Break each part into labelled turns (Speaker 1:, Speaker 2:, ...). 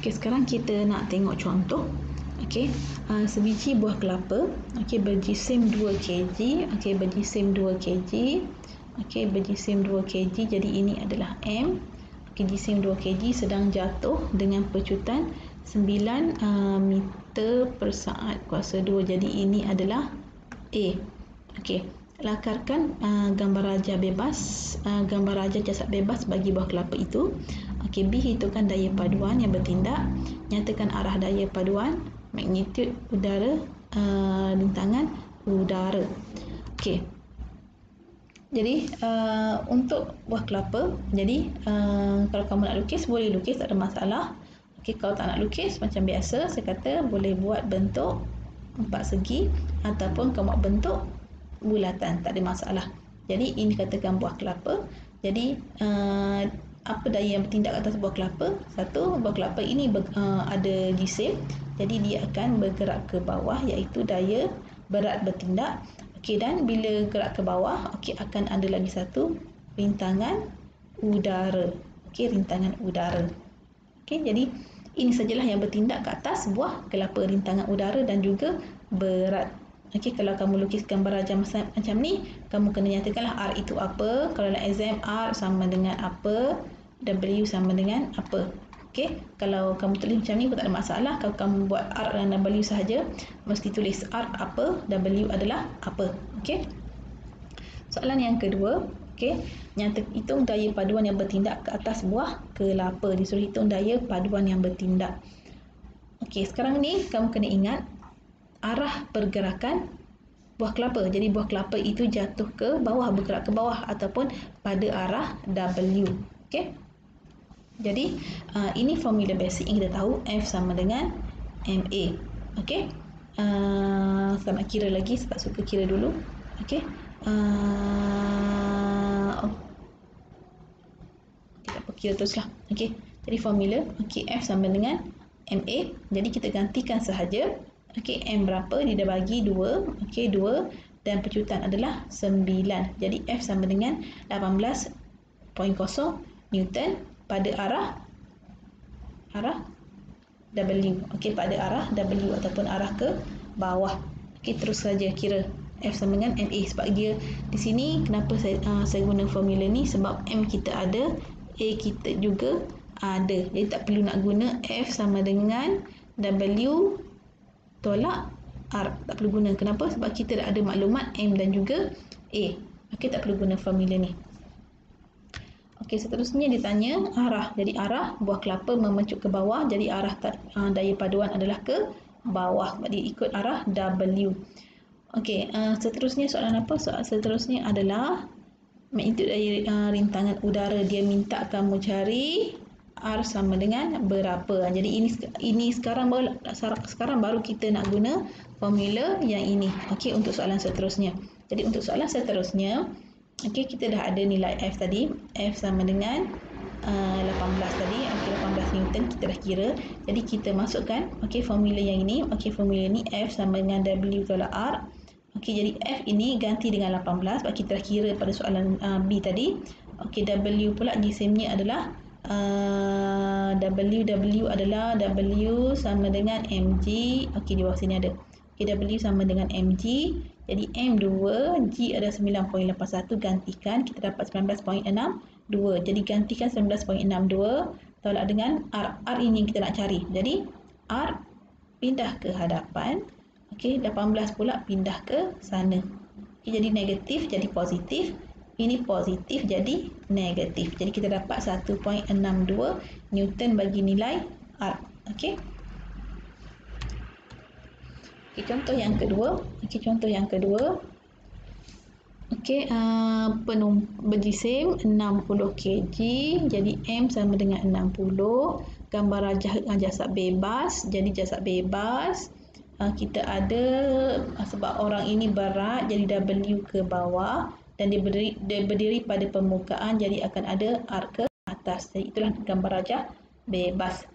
Speaker 1: Okey, sekarang kita nak tengok contoh. Okey, sebiji buah kelapa, okey, berjisim 2 kg, okey, berjisim 2 kg, okey, berjisim 2 kg, jadi ini adalah M. Okey, jisim 2 kg sedang jatuh dengan pecutan 9 meter per saat kuasa 2, jadi ini adalah A. Okey, lakarkan gambar raja bebas, gambar raja jasad bebas bagi buah kelapa itu. Okey, B, hitungkan daya paduan yang bertindak, nyatakan arah daya paduan, magnitud udara, rintangan udara. Okey, jadi untuk buah kelapa, jadi kalau kamu nak lukis boleh lukis, tak ada masalah. Okey, kalau tak nak lukis macam biasa, saya kata boleh buat bentuk 4 segi ataupun kamu buat bentuk bulatan, tak ada masalah. Jadi ini katakan buah kelapa. Jadi apa daya yang bertindak atas buah kelapa? Satu, buah kelapa ini ada jisim, jadi dia akan bergerak ke bawah, iaitu daya berat bertindak. Okey, dan bila gerak ke bawah, okey, akan ada lagi satu, rintangan udara. Okey, rintangan udara. Okey, jadi ini sajalah yang bertindak ke atas buah kelapa, rintangan udara dan juga berat. Okey, kalau kamu lukis gambar raja macam ni, kamu kena nyatakanlah R itu apa. Kalau dalam exam, R sama dengan apa, W sama dengan apa. Okey, kalau kamu tulis macam ni pun tak ada masalah. Kalau kamu buat R dan W sahaja, mesti tulis R apa, W adalah apa. Okey. Soalan yang kedua, okey, hitung daya paduan yang bertindak ke atas buah kelapa. Disuruh hitung daya paduan yang bertindak. Okey, sekarang ni kamu kena ingat arah pergerakan buah kelapa. Jadi buah kelapa itu jatuh ke bawah, bergerak ke bawah ataupun pada arah W. Okey. Jadi ini formula basic yang kita tahu, F sama dengan MA. Okey. Saya nak kira lagi, saya tak suka kira dulu. Okey. Tidak apa, kira teruslah. Okey. Jadi formula, okey, F sama dengan MA. Jadi kita gantikan sahaja. Okey, M berapa? Dia dah bagi 2. Okey, 2 dan pecutan adalah 9. Jadi F sama dengan 18.0 Newton pada arah W. Okey, pada arah W ataupun arah ke bawah. Okey, terus saja kira F sama dengan MA, sebab dia di sini kenapa saya guna formula ni, sebab M kita ada, A kita juga ada. Jadi tak perlu nak guna F sama dengan W tolak R, tak perlu guna. Kenapa? Sebab kita dah ada maklumat M dan juga A. Okey, tak perlu guna formula ni. Okey, seterusnya ditanya arah. Jadi arah buah kelapa memencuk ke bawah, jadi arah daya paduan adalah ke bawah, sebab dia ikut arah W. Okey, seterusnya soalan apa? Soalan seterusnya adalah magnitud daya rintangan udara. Dia minta kamu cari R sama dengan berapa. Jadi ini sekarang baru kita nak guna formula yang ini. Okey, untuk soalan seterusnya. Jadi untuk soalan seterusnya, okey, kita dah ada nilai F tadi. F sama dengan 18 tadi. Okey, 18 Newton kita dah kira. Jadi kita masukkan okey formula yang ini. Okey, formula ni F sama dengan W tolak R. Okey, jadi F ini ganti dengan 18 sebab kita dah kira pada soalan B tadi. Okey, W pula jisimnya adalah W adalah W sama dengan mg. Okey, di bawah sini ada. Okey, W sama dengan mg. Jadi M2, G ada 9.81, gantikan, kita dapat 19.62. Jadi gantikan 19.62 tolak dengan R. R ini yang kita nak cari. Jadi R pindah ke hadapan. Okey, 18 pula pindah ke sana. Okey, jadi negatif jadi positif. Ini positif jadi negatif. Jadi kita dapat 1.62 Newton bagi nilai R. Okey. Okey, contoh yang kedua. Okey, contoh yang kedua. Okey, berjisim 60 kg. Jadi M sama dengan 60. Gambar jasad bebas. Jadi jasad bebas kita ada, sebab orang ini berat, jadi W ke bawah dan dia berdiri pada permukaan, jadi akan ada R ke atas. Jadi itulah gambar raja bebas.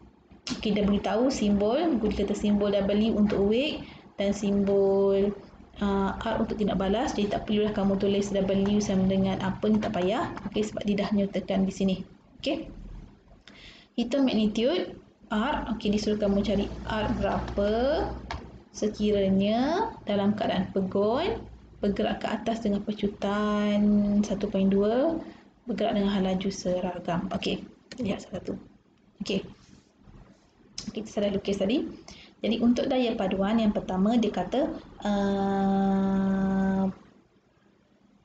Speaker 1: Okey, dah beritahu simbol, guna kata simbol W untuk awake dan simbol R untuk tindak balas. Jadi tak perlulah kamu tulis W sama dengan apa ni, tak payah. Okey, sebab dia dah nyatakan di sini. Okey. Hitung magnitude R. Okey, disuruh kamu cari R berapa sekiranya dalam keadaan pegon bergerak ke atas dengan pecutan 1.2, bergerak dengan laju seragam. Okey, lihat satu. Okey. Kita sudah lukis tadi. Jadi untuk daya paduan yang pertama dia kata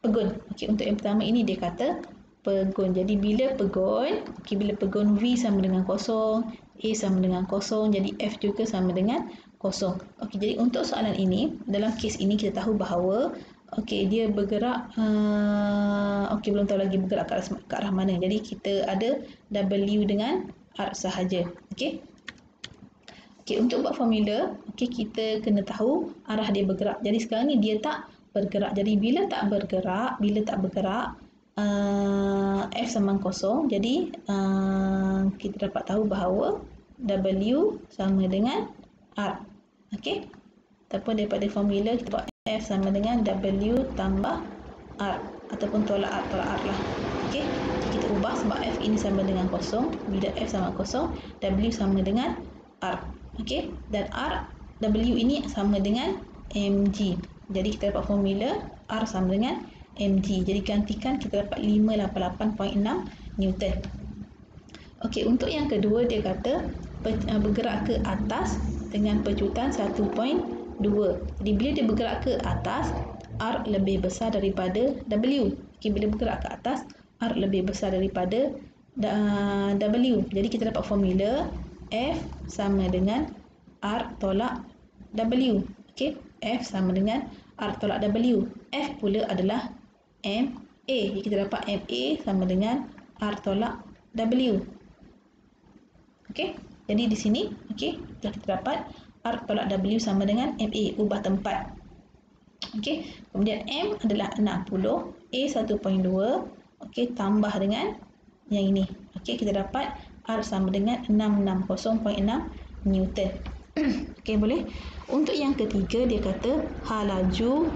Speaker 1: pegon. Okey, untuk yang pertama ini dia kata pegon. Jadi bila pegon, bila pegon V sama dengan kosong, A sama dengan kosong, jadi F juga sama dengan kosong. Okey, jadi untuk soalan ini, dalam kes ini kita tahu bahawa dia bergerak belum tahu lagi bergerak ke arah mana. Jadi kita ada W dengan R sahaja. Okey. Untuk buat formula, kita kena tahu arah dia bergerak. Jadi sekarang ni dia tak bergerak. Jadi bila tak bergerak, F sama kosong. Jadi kita dapat tahu bahawa W sama dengan R. Okey. Ataupun daripada formula kita buat F sama dengan W tambah R ataupun tolak R lah. Okey. Kita ubah sebab F ini sama dengan kosong. Bila F sama kosong, W sama dengan R. Okey, dan W ini sama dengan mg. Jadi kita dapat formula R sama dengan mg. Jadi gantikan kita dapat 588.6 Newton. Okey, untuk yang kedua dia kata bergerak ke atas dengan pecutan 1.2. Jadi bila dia bergerak ke atas, R lebih besar daripada W. Okey, bila bergerak ke atas, R lebih besar daripada W. Jadi kita dapat formula F sama dengan R tolak W. Okey, F sama dengan R tolak W. F pula adalah MA. Jadi kita dapat MA sama dengan R tolak W. Okey, jadi di sini kita dapat R tolak W sama dengan MA, ubah tempat. Okey, kemudian M adalah 60, A 1.2. Okey, tambah dengan yang ini. Okey, kita dapat R sama dengan 660.6 Newton. Okey, boleh. Untuk yang ketiga dia kata laju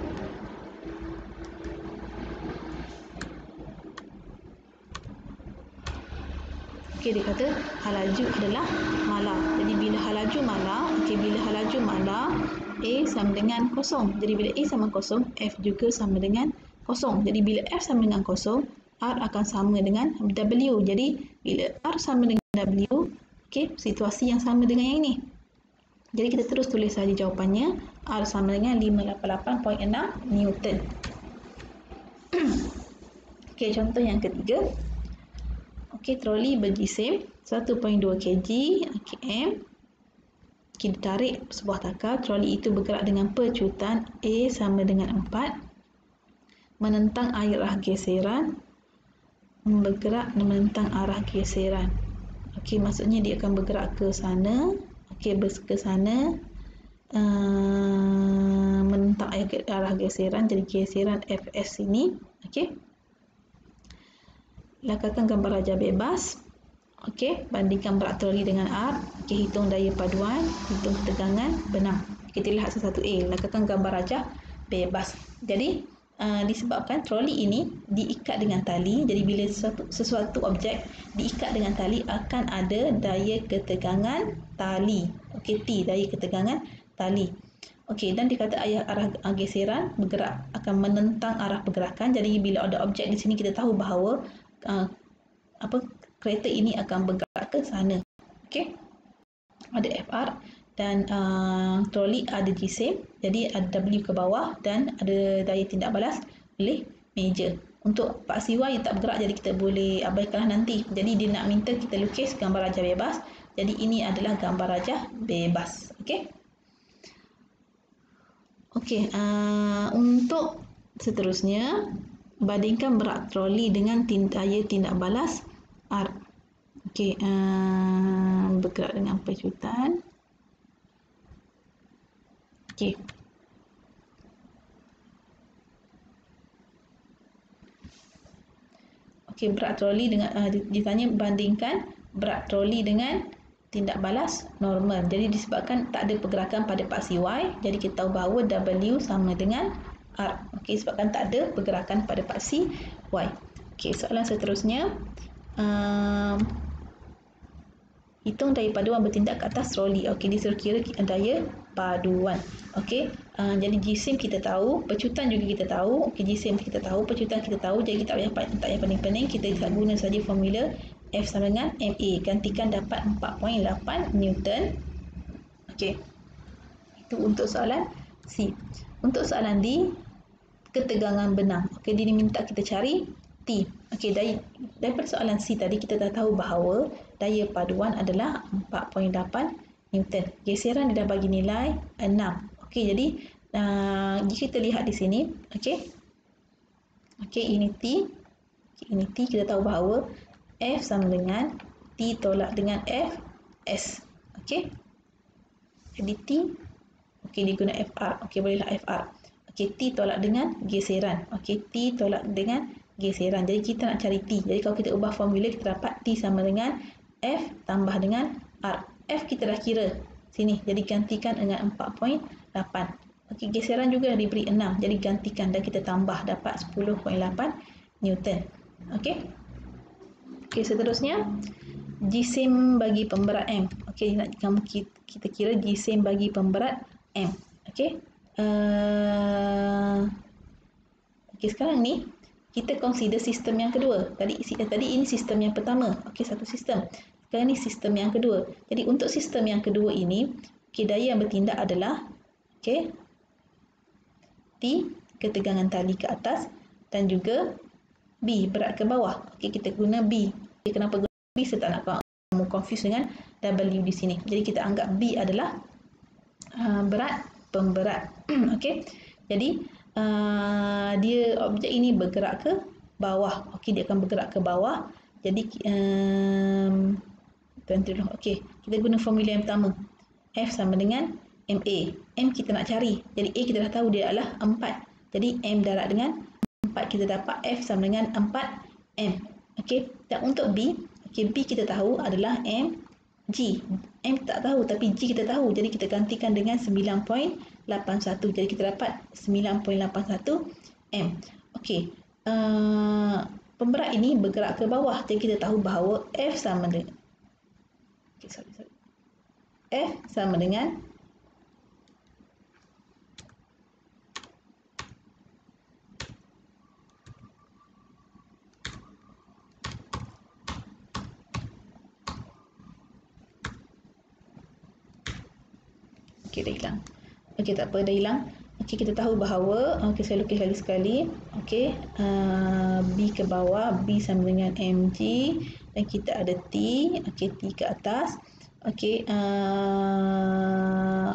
Speaker 1: dia kata laju adalah malar. Jadi bila laju malar, bila laju malar, A sama dengan kosong. Jadi bila A sama kosong, F juga sama dengan kosong. Jadi bila F sama dengan kosong, R akan sama dengan W. Jadi bila R sama dengan W, situasi yang sama dengan yang ini. Jadi kita terus tulis saja jawapannya. R sama dengan 588.6 Newton. Contoh yang ketiga. Troli berjisim 1.2 kg km. Kita tarik sebuah takar. Troli itu bergerak dengan pecutan A sama dengan 4. Menentang arah geseran. Bergerak menentang arah geseran. Maksudnya dia akan bergerak ke sana. Ke sana. Menentang arah geseran. Jadi geseran Fs ini. Lakukan gambar rajah bebas. Bandingkan berat troli dengan R. Hitung daya paduan, hitung ketegangan, benang. Kita lihat satu-satu. Lakukan gambar rajah bebas. Jadi disebabkan troli ini diikat dengan tali. Jadi bila sesuatu objek diikat dengan tali, akan ada daya ketegangan tali. T, daya ketegangan tali. Dan dikata arah geseran bergerak akan menentang arah pergerakan. Jadi bila ada objek di sini, kita tahu bahawa kereta ini akan bergerak ke sana. Ada FR dan troli ada jisim, jadi ada W ke bawah dan ada daya tindak balas oleh meja. Untuk paksi Y yang tak bergerak, jadi kita boleh abaikanlah nanti. Jadi dia nak minta kita lukis gambar rajah bebas. Jadi ini adalah gambar rajah bebas. Untuk seterusnya, bandingkan berat troli dengan daya tindak balas R. Bergerak dengan pecutan. Berat troli dengan ditanya bandingkan berat troli dengan tindak balas normal. Jadi disebabkan tak ada pergerakan pada paksi Y, jadi kita tahu bahawa W sama dengan R. Sebabkan tak ada pergerakan pada paksi Y. Soalan seterusnya. hitung daya paduan bertindak ke atas troli. Okey, disuruh kira daya paduan. Okey, jadi jisim kita tahu, pecutan juga kita tahu. Okey, jisim kita tahu, pecutan kita tahu. Jadi kita tak payah pening-pening, kita guna saja formula F sama dengan MA. Gantikan dapat 4.8 Newton. Okey, itu untuk soalan C. Untuk soalan D, ketegangan benang. Okey, dia minta kita cari T. Okey, daripada soalan C tadi kita dah tahu bahawa daya paduan adalah 4.8 Newton. Geseran dia dah bagi nilai 6. Okey, jadi jika kita lihat di sini, okey. Okey, ini T. Okay, ini T, kita tahu bahawa F sama dengan T tolak dengan F S. Okey. Jadi T, okey, dia guna FR. Okey, bolehlah FR. Okey, T tolak dengan geseran. Okey, T tolak dengan geseran. Jadi kita nak cari T. Jadi kalau kita ubah formula, kita dapat T sama dengan F tambah dengan R. F kita dah kira sini. Jadi gantikan dengan 4.8. Okey, geseran juga diberi 6. Jadi gantikan dan kita tambah dapat 10.8 Newton. Okey. Okey, seterusnya jisim bagi pemberat M. Okey, nak kita kira jisim bagi pemberat M. Okey. Okey, sekarang ni kita consider sistem yang kedua. Tadi ini sistem yang pertama. Okey, satu sistem. Sekarang ni sistem yang kedua. Jadi untuk sistem yang kedua ini, okey, daya yang bertindak adalah okey, T, ketegangan tali ke atas, dan juga B, berat ke bawah. Okey, kita guna B. Okay, kenapa guna B? Saya tak nak kamu confuse dengan W di sini. Jadi kita anggap B adalah berat pemberat. Okey. Jadi dia objek ini bergerak ke bawah. Okey, dia akan bergerak ke bawah. Jadi okey, kita guna formula yang pertama. F sama dengan MA. M kita nak cari. Jadi A kita dah tahu dia adalah 4. Jadi M darab dengan 4, kita dapat F sama dengan 4M. Okey, dan untuk B, okey, B kita tahu adalah MG. M tak tahu tapi G kita tahu. Jadi kita gantikan dengan 9.81. Jadi kita dapat 9.81 M. Okey. Pemberat ini bergerak ke bawah. Jadi kita tahu bahawa F sama dengan F sama dengan okey, dah hilang. Okey, tak apa, dah hilang. Okey, kita tahu bahawa, okey, saya lukis lagi sekali. Okey, B ke bawah, B sama dengan MG, dan kita ada T. Okey, T ke atas. Okey,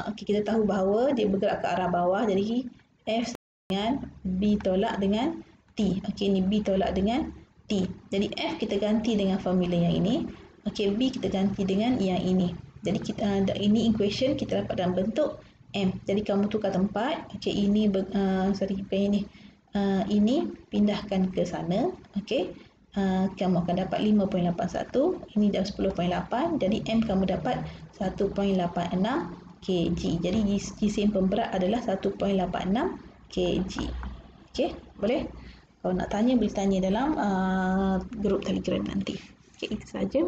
Speaker 1: okey, kita tahu bahawa dia bergerak ke arah bawah. Jadi F dengan B tolak dengan T. Okey, ni B tolak dengan T. Jadi F kita ganti dengan formula yang ini. Okey, B kita ganti dengan yang ini. Jadi kita ini equation kita dapat dalam bentuk M. Jadi kamu tukar tempat. Okey, ini bukan ini. Ini pindahkan ke sana. Okey. Kamu akan dapat 5.81. Ini dah 10.8. Jadi M kamu dapat 1.86 kg. Jadi jisim pemberat adalah 1.86 kg. Okey, boleh? Kalau nak tanya boleh tanya dalam grup Telegram nanti. Okey, itu saja.